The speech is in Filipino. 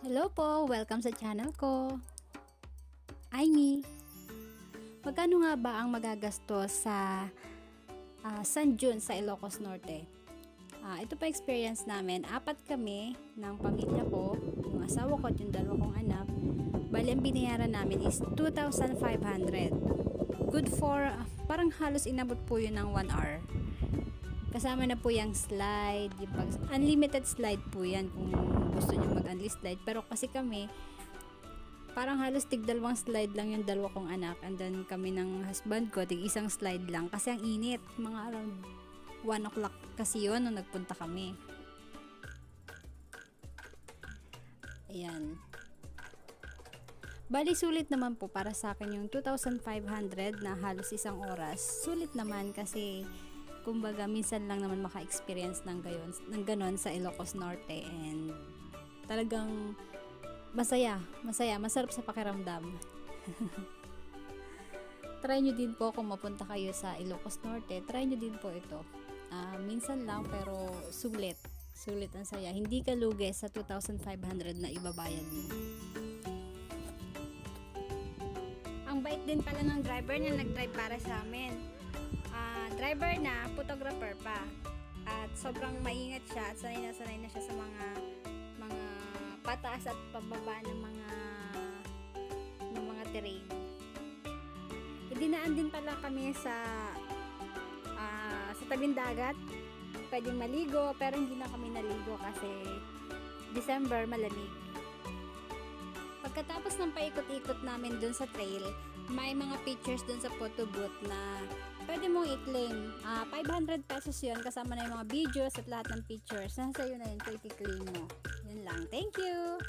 Hello po! Welcome sa channel ko. Aimee. Magkano nga ba ang magagastos sa San June sa Ilocos Norte? Ito pa experience namin. 4 kami ng pamilya ko, yung asawa ko at yung 2 kong anak. Bali ang binayaran namin is 2,500. Good for, parang halos inabot po yun ng 1 hour. Kasama na po yung slide, unlimited slide po yan kung gusto nyo mag-unlimited slide. Pero kasi kami, parang halos tig 2 slide lang yung 2 kong anak. And then kami ng husband ko, tig 1 slide lang. Kasi ang init, mga around 1 o'clock kasi yun nung nagpunta kami. Ayan. Bali, sulit naman po para sa akin yung 2,500 na halos 1 oras. Sulit naman kasi kumbaga minsan lang naman maka-experience ng ganon sa Ilocos Norte, and talagang masaya, masarap sa pakiramdam. Try nyo din po kung mapunta kayo sa Ilocos Norte, try nyo din po ito. Minsan lang pero sulit ang saya, hindi ka lugi sa 2,500 na ibabayad mo. Ang bait din pala ng driver na nag-drive para sa amin. Driver na, photographer pa. At sobrang maingat siya at sanay na siya sa mga pataas at pababa ng mga terrain. Dinaan din pala kami sa tabing dagat. Pwedeng maligo pero hindi na kami naligo kasi December, malamig. Pagkatapos ng paikot-ikot namin dun sa trail, may mga pictures dun sa photo booth na pwede mong i-claim. 500 pesos yun, kasama na yung mga videos at lahat ng pictures. Nasa iyo na yun, kung i-claim mo. Yun lang. Thank you!